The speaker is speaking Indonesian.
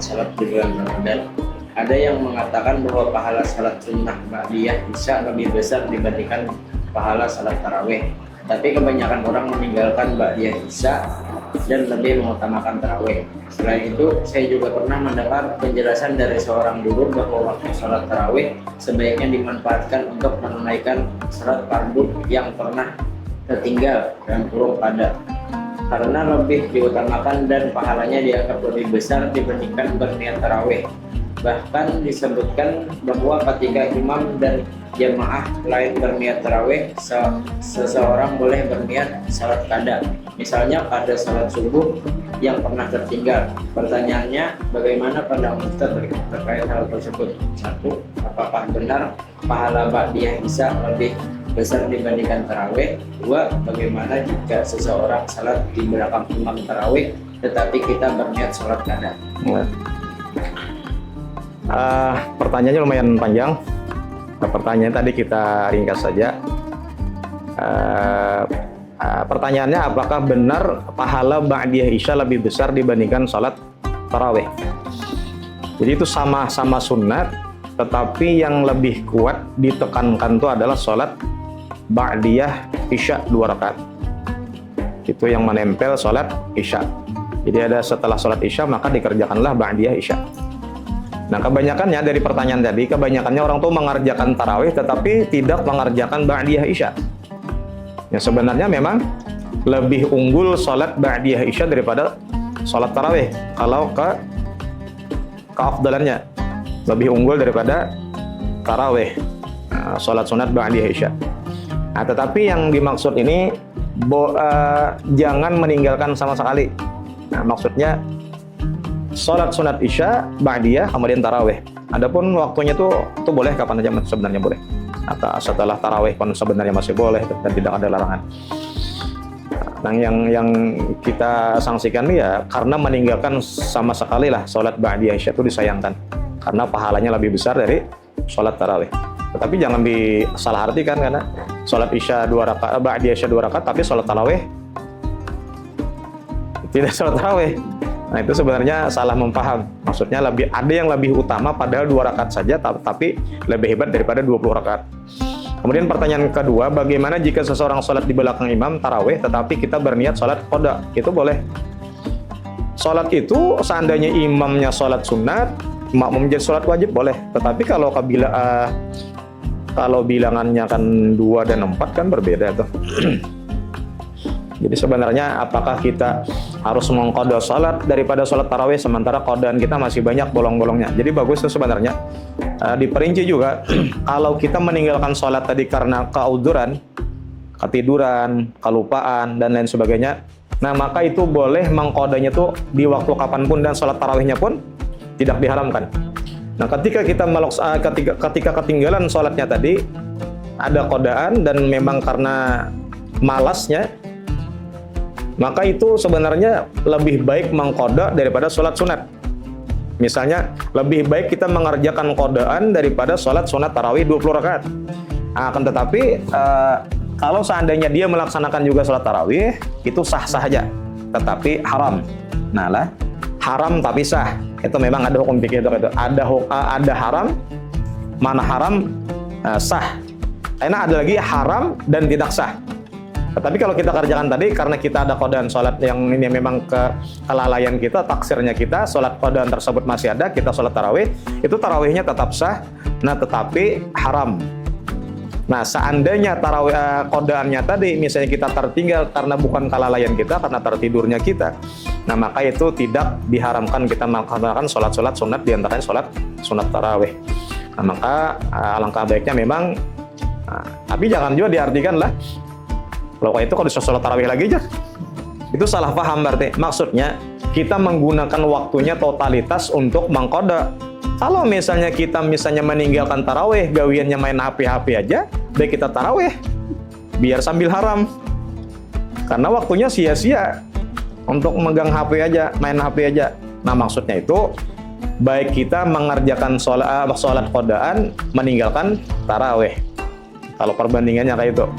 salat di bulan Ramadan. Ada yang mengatakan bahwa pahala salat sunnah ba'diyah Isya lebih besar dibandingkan pahala salat tarawih. Tapi kebanyakan orang meninggalkan ba'diyah Isya dan lebih mengutamakan tarawih. Selain itu, saya juga pernah mendengar penjelasan dari seorang guru bahwa waktu salat tarawih sebaiknya dimanfaatkan untuk menunaikan salat fardu yang pernah tertinggal dan kurung pada, karena lebih diutamakan dan pahalanya dianggap lebih besar dibandingkan berniat tarawih. Bahkan disebutkan bahwa ketika imam dan jamaah lain berniat tarawih, seseorang boleh berniat salat qada, misalnya pada salat subuh yang pernah tertinggal. Pertanyaannya, bagaimana pandangan Ustaz terkait hal tersebut? 1. Apakah benar pahala ba'diyah Isya lebih besar dibandingkan tarawih? 2. Bagaimana jika seseorang salat di belakang imam tarawih tetapi kita berniat salat qada? Pertanyaannya lumayan panjang. Pertanyaan tadi kita ringkas saja. Pertanyaannya, apakah benar pahala ba'diyah Isya lebih besar dibandingkan salat tarawih? Jadi itu sama-sama sunat, tetapi yang lebih kuat ditekankan itu adalah salat ba'diyah Isya 2 rakaat. Itu yang menempel salat Isya. Jadi ada setelah salat Isya maka dikerjakanlah ba'diyah Isya. Nah, kebanyakannya dari pertanyaan tadi, kebanyakannya orang tuh mengerjakan tarawih tetapi tidak mengerjakan ba'diyah Isya. Ya, sebenarnya memang lebih unggul salat ba'diyah Isya daripada salat tarawih. Kalau keafdalannya lebih unggul daripada tarawih, salat sunat ba'diyah Isya. Nah, tetapi yang dimaksud ini jangan meninggalkan sama sekali. Nah, maksudnya salat sunat Isya, ba'diyah, kemudian tarawih. Adapun waktunya tuh boleh kapan aja sebenarnya boleh. Atau setelah tarawih pun sebenarnya masih boleh dan tidak ada larangan. Nah, yang kita sanksikan ya karena meninggalkan sama sekali lah salat ba'diyah Isya itu disayangkan. Karena pahalanya lebih besar dari salat tarawih. Tetapi jangan disalahartikan, karena salat Isya 2 rakaat, ba'diyah Isya 2 rakaat tapi salat tarawih tidak salat tarawih. Nah, itu sebenarnya salah mempaham. Maksudnya ada yang lebih utama padahal 2 rakaat saja, tapi lebih hebat daripada 20 rakaat. Kemudian pertanyaan kedua, bagaimana jika seseorang sholat di belakang imam tarawih tetapi kita berniat sholat qada? Itu boleh. Sholat itu seandainya imamnya sholat sunat, makmum jadi sholat wajib boleh. Tetapi kalau bilangannya kan 2 dan 4 kan berbeda tuh. Jadi sebenarnya apakah kita harus mengqada salat daripada salat tarawih sementara qadaan kita masih banyak bolong-bolongnya. Jadi bagus itu sebenarnya diperinci juga. Kalau kita meninggalkan salat tadi karena keauzuran, ketiduran, kelupaan dan lain sebagainya, nah maka itu boleh mengqadanya tuh di waktu kapanpun dan salat tarawihnya pun tidak diharamkan. Nah, ketika ketinggalan salatnya tadi ada qadaan dan memang karena malasnya, maka itu sebenarnya lebih baik mengqada daripada sholat sunat. Misalnya, lebih baik kita mengerjakan qadaan daripada sholat sunat tarawih 20 rakaat. Akan tetapi, kalau seandainya dia melaksanakan juga sholat tarawih, itu sah-sah saja, tetapi haram. Nah lah, haram tapi sah. Itu memang ada hukum fikih itu. Ada haram, mana haram sah. Karena ada lagi haram dan tidak sah. Tetapi kalau kita kerjakan tadi, karena kita ada qadaan sholat yang ini memang kelalaian kita, taksirnya kita, sholat qadaan tersebut masih ada, kita sholat tarawih, itu tarawihnya tetap sah, nah tetapi haram. Nah, seandainya tarawih qadaannya tadi, misalnya kita tertinggal karena bukan kelalaian kita, karena tertidurnya kita, nah maka itu tidak diharamkan kita melaksanakan sholat-sholat sunat, diantaranya sholat sunat tarawih. Nah, maka alangkah baiknya memang, tapi jangan juga diartikan lah, kalau itu kalau sholat tarawih lagi aja, itu salah paham berarti. Maksudnya kita menggunakan waktunya totalitas untuk mengqada. Kalau misalnya kita meninggalkan tarawih, gawiannya main HP aja, baik kita tarawih, biar sambil haram. Karena waktunya sia-sia untuk megang HP aja, main HP aja. Nah, maksudnya itu baik kita mengerjakan sholat qadaan, meninggalkan tarawih. Kalau perbandingannya kayak itu.